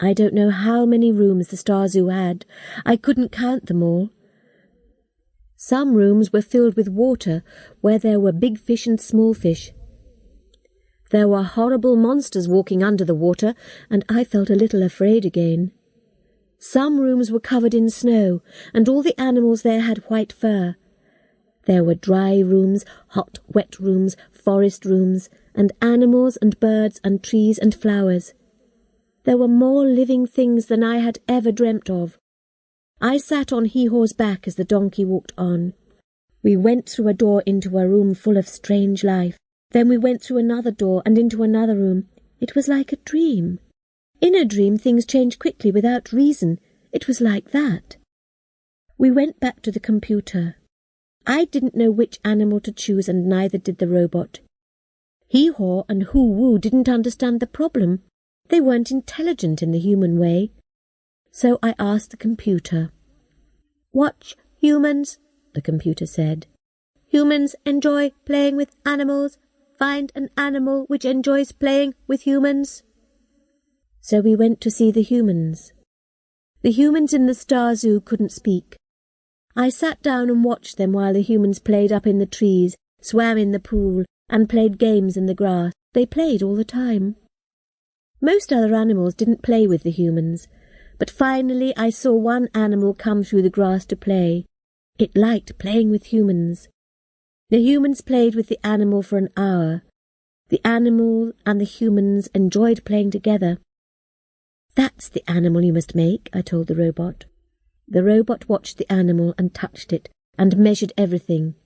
I don't know how many rooms the Star Zoo had. I couldn't count them all. Some rooms were filled with water, where there were big fish and small fish. There were horrible monsters walking under the water, and I felt a little afraid again. Some rooms were covered in snow, and all the animals there had white fur. There were dry rooms, hot, wet rooms, forest rooms, and animals and birds and trees and flowers. There were more living things than I had ever dreamt of. I sat on Hee-Haw's back as the donkey walked on. We went through a door into a room full of strange life. Then we went through another door and into another room. It was like a dream. In a dream things change quickly without reason. It was like that. We went back to the computer. I didn't know which animal to choose, and neither did the robot. Hee-Haw and Hoo-Woo didn't understand the problem. They weren't intelligent in the human way. So I asked the computer. "Watch humans," the computer said. "Humans enjoy playing with animals. Find an animal which enjoys playing with humans." So we went to see the humans. The humans in the Star Zoo couldn't speak. I sat down and watched them while the humans played up in the trees, swam in the pool, and played games in the grass. They played all the time. Most other animals didn't play with the humans, but finally I saw one animal come through the grass to play. It liked playing with humans. The humans played with the animal for an hour. The animal and the humans enjoyed playing together. "That's the animal you must make," I told the robot. The robot watched the animal and touched it and measured everything.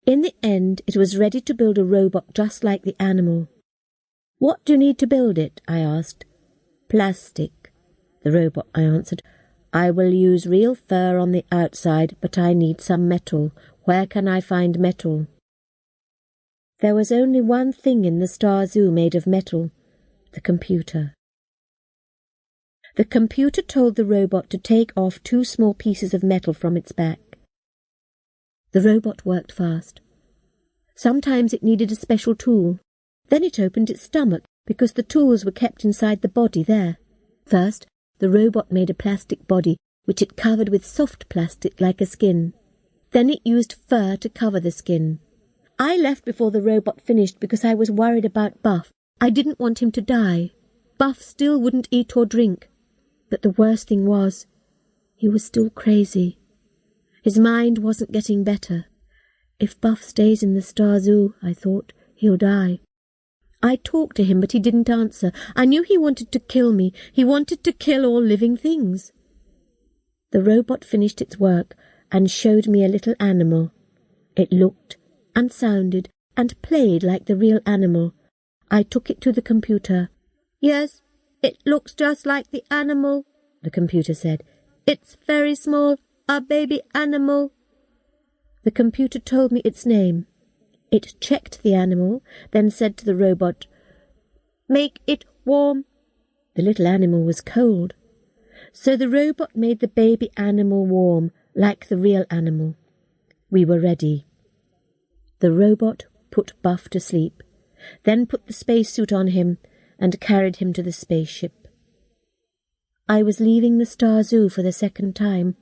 In the end, it was ready to build a robot just like the animal. "What do you need to build it?" I asked. "Plastic," the robot answered. "I will use real fur on the outside, but I need some metal. Where can I find metal?" There was only one thing in the Star Zoo made of metal: the computer. The computer told the robot to take off 2 small pieces of metal from its back. The robot worked fast. Sometimes it needed a special tool. Then it opened its stomach, because the tools were kept inside the body there. First, the robot made a plastic body, which it covered with soft plastic like a skin. Then it used fur to cover the skin. I left before the robot finished because I was worried about Buff. I didn't want him to die. Buff still wouldn't eat or drink. But the worst thing was, he was still crazy. His mind wasn't getting better. If Buff stays in the Star Zoo, I thought, he'll die. I talked to him, but he didn't answer. I knew he wanted to kill me. He wanted to kill all living things. The robot finished its work and showed me a little animal. It looked and sounded and played like the real animal. I took it to the computer. "Yes, it looks just like the animal," the computer said. "It's very small, a baby animal." The computer told me its name. It checked the animal, then said to the robot, "Make it warm." The little animal was cold. So the robot made the baby animal warm, like the real animal. We were ready. The robot put Buff to sleep, then put the spacesuit on him and carried him to the spaceship. I was leaving the Star Zoo for the second time.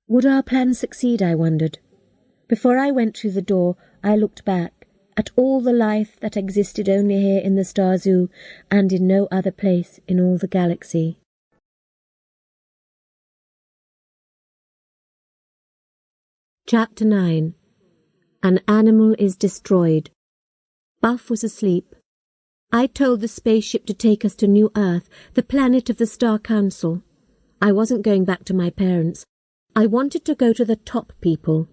Would our plan succeed, I wondered. Before I went through the door, I looked back at all the life that existed only here in the Star Zoo and in no other place in all the galaxy. Chapter 9. An Animal is Destroyed. Buff was asleep. I told the spaceship to take us to New Earth, the planet of the Star Council. I wasn't going back to my parents. I wanted to go to the top people.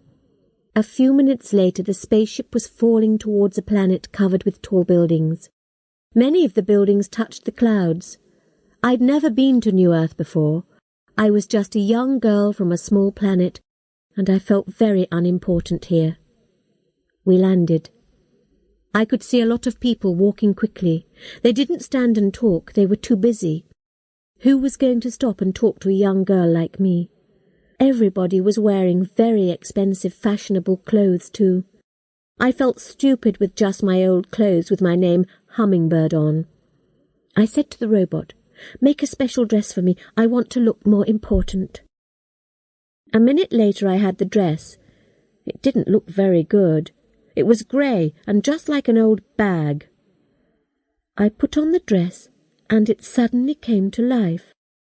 A few minutes later, the spaceship was falling towards a planet covered with tall buildings. Many of the buildings touched the clouds. I'd never been to New Earth before. I was just a young girl from a small planet, and I felt very unimportant here. We landed. I could see a lot of people walking quickly. They didn't stand and talk, they were too busy. Who was going to stop and talk to a young girl like me? Everybody was wearing very expensive, fashionable clothes too. I felt stupid with just my old clothes with my name Hummingbird on. I said to the robot, "Make a special dress for me. I want to look more important." A minute later I had the dress. It didn't look very good. It was grey and just like an old bag. I put on the dress and it suddenly came to life.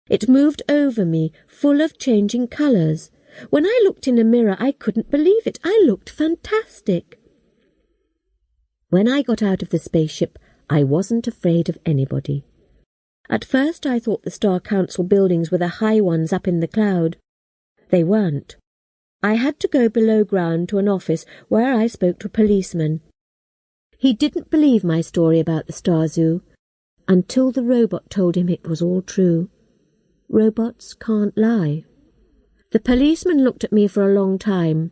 It moved over me, full of changing colours. When I looked in a mirror, I couldn't believe it. I looked fantastic. When I got out of the spaceship, I wasn't afraid of anybody. At first I thought the Star Council buildings were the high ones up in the cloud. They weren't. I had to go below ground to an office where I spoke to a policeman. He didn't believe my story about the Star Zoo until the robot told him it was all true. Robots can't lie. The policeman looked at me for a long time.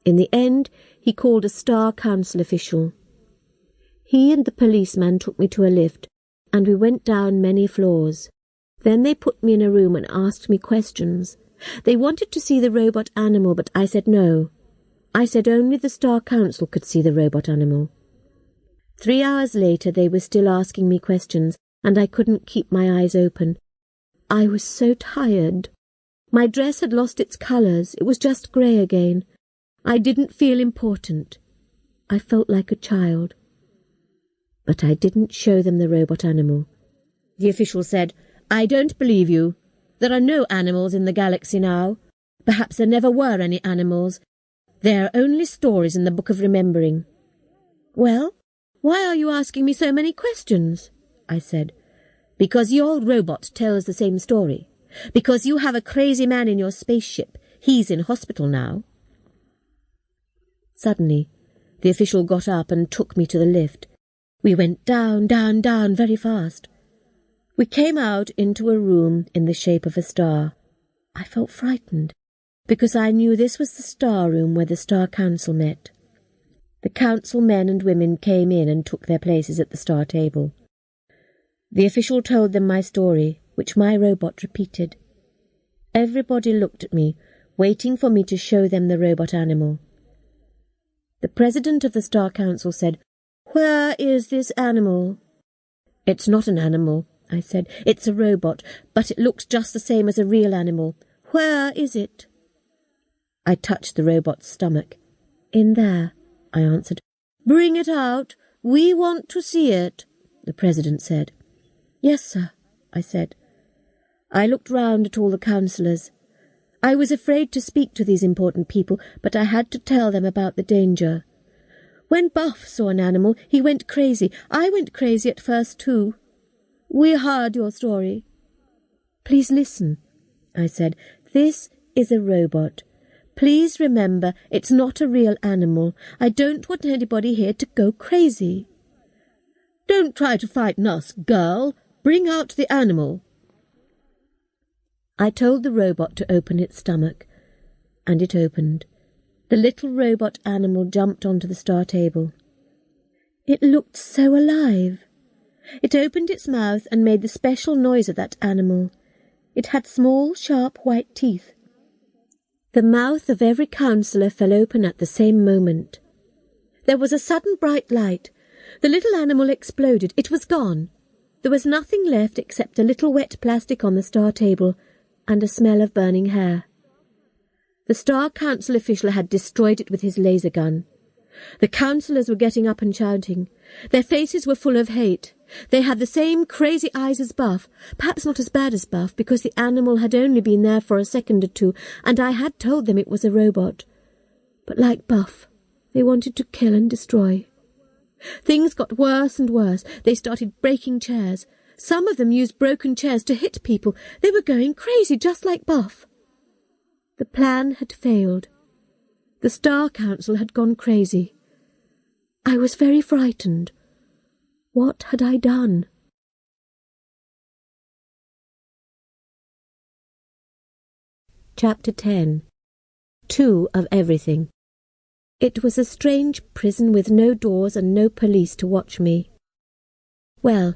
In the end, he called a Star Council official. He and the policeman took me to a lift, and we went down many floors. Then they put me in a room and asked me questions. They wanted to see the robot animal, but I said no. I said only the Star Council could see the robot animal. 3 hours later, they were still asking me questions, and I couldn't keep my eyes open. I was so tired. My dress had lost its colours. It was just grey again. I didn't feel important. I felt like a child. But I didn't show them the robot animal. The official said, "I don't believe you. There are no animals in the galaxy now. Perhaps there never were any animals. There are only stories in the Book of Remembering." "Well, why are you asking me so many questions?" I said. "Because your robot tells the same story. Because you have a crazy man in your spaceship. He's in hospital now." Suddenly, the official got up and took me to the lift. We went down, down, down very fast. We came out into a room in the shape of a star. I felt frightened, because I knew this was the star room where the Star Council met. The council men and women came in and took their places at the star table. The official told them my story, which my robot repeated. Everybody looked at me, waiting for me to show them the robot animal. The president of the Star Council said, "Where is this animal?" "It's not an animal," I said. "It's a robot, but it looks just the same as a real animal. Where is it?" I touched the robot's stomach. "In there," I answered. "Bring it out. We want to see it," the president said. "Yes, sir," I said. I looked round at all the councillors. I was afraid to speak to these important people, but I had to tell them about the danger. When Buff saw an animal, he went crazy. I went crazy at first too. We heard your story. "Please listen," I said. "This is a robot. Please remember, it's not a real animal. I don't want anybody here to go crazy." "Don't try to frighten us, girl. Bring out the animal." I told the robot to open its stomach, and it opened. The little robot animal jumped onto the star table. It looked so alive. It opened its mouth and made the special noise of that animal. It had small, sharp white teeth. The mouth of every councillor fell open at the same moment. There was a sudden bright light. The little animal exploded. It was gone. There was nothing left except a little wet plastic on the star table and a smell of burning hair. The Star Council official had destroyed it with his laser gun. The councillors were getting up and shouting. Their faces were full of hate. They had the same crazy eyes as Buff, perhaps not as bad as Buff, because the animal had only been there for a second or two, and I had told them it was a robot. But like Buff, they wanted to kill and destroy. Things got worse and worse. They started breaking chairs. Some of them used broken chairs to hit people. They were going crazy, just like Buff. The plan had failed. The Star Council had gone crazy. I was very frightened. What had I done? Chapter 10. 2 of Everything. It was a strange prison with no doors and no police to watch me. Well,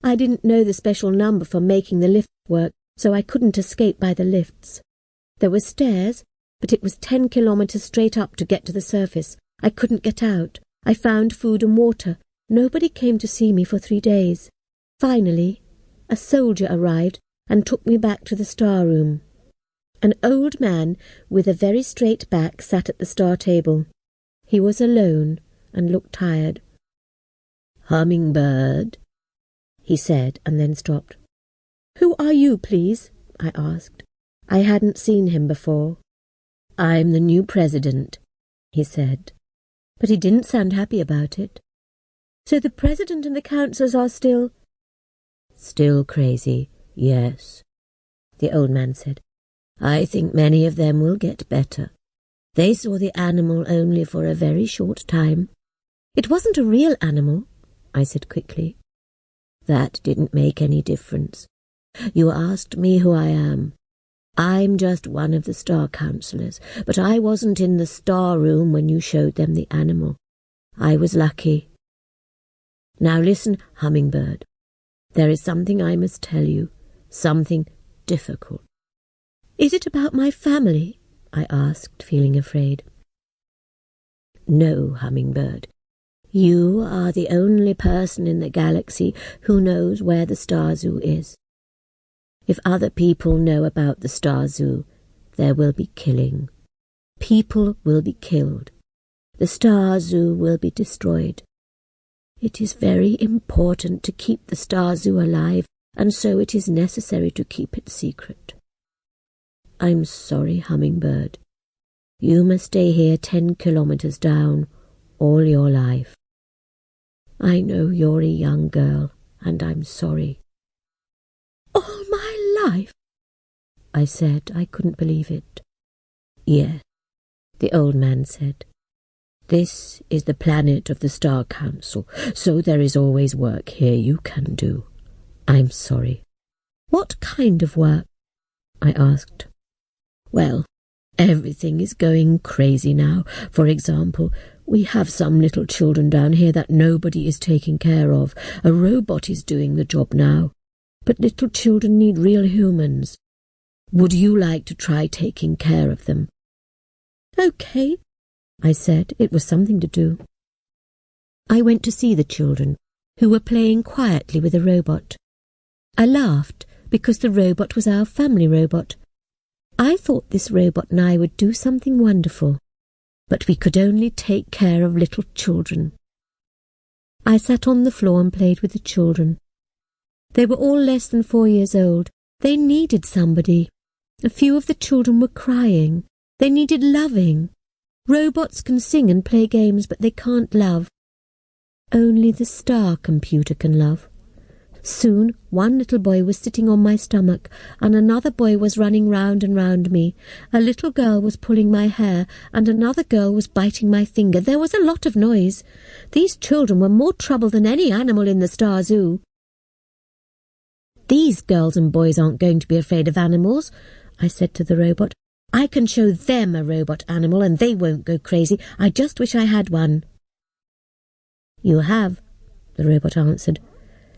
I didn't know the special number for making the lift work, so I couldn't escape by the lifts. There were stairs, but it was 10 kilometres straight up to get to the surface. I couldn't get out. I found food and water. Nobody came to see me for 3 days. Finally, a soldier arrived and took me back to the star room. An old man with a very straight back sat at the star table. He was alone and looked tired. "Hummingbird," he said, and then stopped. "Who are you, please?" I asked. I hadn't seen him before. "I'm the new president," he said, but he didn't sound happy about it. "So the president and the councillors are still—" "Still crazy, yes," the old man said. "I think many of them will get better. They saw the animal only for a very short time." "It wasn't a real animal," I said quickly. "That didn't make any difference. You asked me who I am. I'm just one of the star councillors, but I wasn't in the star room when you showed them the animal. I was lucky. Now listen, Hummingbird. There is something I must tell you, something difficult." "Is it about my family?" I asked, feeling afraid. "No, Hummingbird. You are the only person in the galaxy who knows where the Star Zoo is. If other people know about the Star Zoo, there will be killing. People will be killed. The Star Zoo will be destroyed. It is very important to keep the Star Zoo alive, and so it is necessary to keep it secret. I'm sorry, Hummingbird. You must stay here 10 kilometres down all your life. I know you're a young girl, and I'm sorry." "All my life?" I said. I couldn't believe it. "Yes," the old man said. "This is the planet of the Star Council, so there is always work here you can do. I'm sorry." "What kind of work?" I asked. "Well, everything is going crazy now. For example, we have some little children down here that nobody is taking care of. A robot is doing the job now. But little children need real humans. Would you like to try taking care of them?" "Okay," I said. It was something to do. I went to see the children, who were playing quietly with a robot. I laughed because the robot was our family robot. I thought this robot and I would do something wonderful, but we could only take care of little children. I sat on the floor and played with the children. They were all less than 4 years old. They needed somebody. A few of the children were crying. They needed loving. Robots can sing and play games, but they can't love. Only the star computer can love. Soon one little boy was sitting on my stomach, and another boy was running round and round me. A little girl was pulling my hair, and another girl was biting my finger. There was a lot of noise. These children were more trouble than any animal in the Star Zoo. "These girls and boys aren't going to be afraid of animals," I said to the robot. "I can show them a robot animal and they won't go crazy. I just wish I had one." "You have," the robot answered.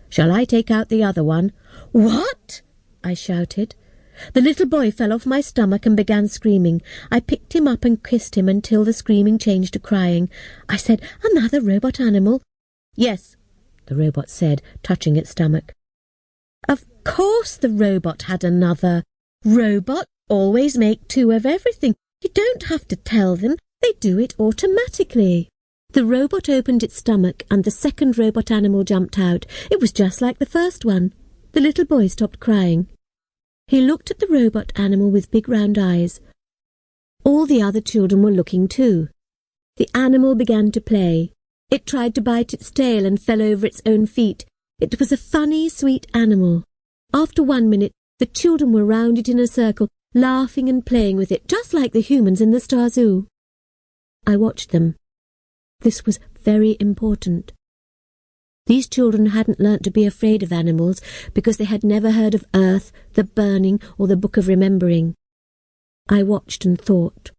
"Shall I take out the other one?" "What?" I shouted. The little boy fell off my stomach and began screaming. I picked him up and kissed him until the screaming changed to crying. I said, "Another robot animal?" "Yes," the robot said, touching its stomach. Of course the robot had another. Robots always make 2 of everything. You don't have to tell them. They do it automatically. The robot opened its stomach and the second robot animal jumped out. It was just like the first one. The little boy stopped crying. He looked at the robot animal with big round eyes. All the other children were looking too. The animal began to play. It tried to bite its tail and fell over its own feet. It was a funny, sweet animal. After 1 minute, the children were round it in a circle, laughing and playing with it, just like the humans in the Star Zoo. I watched them. This was very important. These children hadn't learnt to be afraid of animals because they had never heard of Earth, the burning, or the Book of Remembering. I watched and thought.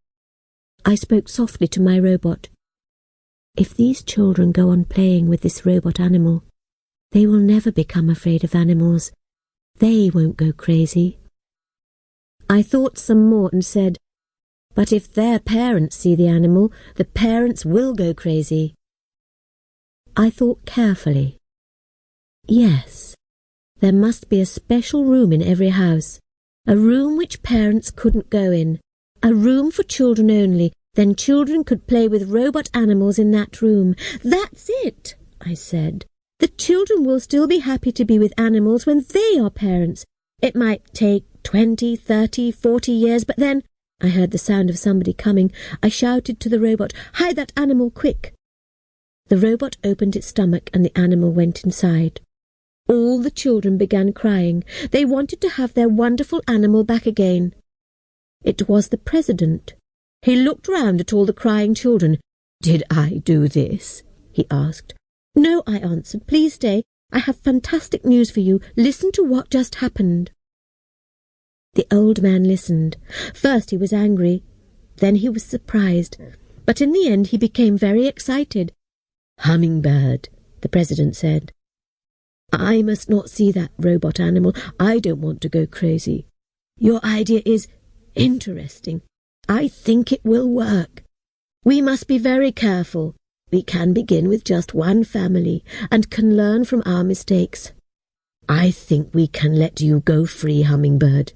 I spoke softly to my robot. If these children go on playing with this robot animal, they will never become afraid of animals. They won't go crazy. I thought some more and said, but if their parents see the animal, the parents will go crazy. I thought carefully. Yes, there must be a special room in every house, a room which parents couldn't go in, a room for children only. Then children could play with robot animals in that room. That's it, I said. The children will still be happy to be with animals when they are parents. It might take 20, 30, 40 years, but then I heard the sound of somebody coming. I shouted to the robot, "Hide that animal, quick!" The robot opened its stomach and the animal went inside. All the children began crying. They wanted to have their wonderful animal back again. It was the president. He looked round at all the crying children. "Did I do this?" he asked. "No," I answered. "Please stay. I have fantastic news for you. Listen to what just happened." The old man listened. First he was angry. Then he was surprised. But in the end he became very excited. "Hummingbird," the president said. "I must not see that robot animal. I don't want to go crazy. Your idea is interesting. I think it will work. We must be very careful. We can begin with just one family and can learn from our mistakes. I think we can let you go free, Hummingbird."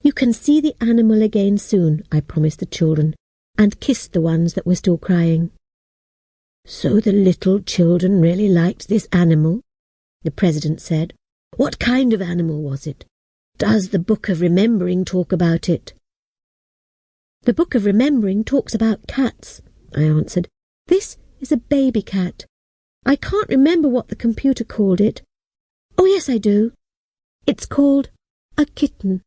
"You can see the animal again soon," I promised the children, and kissed the ones that were still crying. "So the little children really liked this animal?" the president said. "What kind of animal was it? Does the Book of Remembering talk about it?" "The Book of Remembering talks about cats," I answered. "This is a baby cat. I can't remember what the computer called it. Oh, yes, I do. It's called a kitten."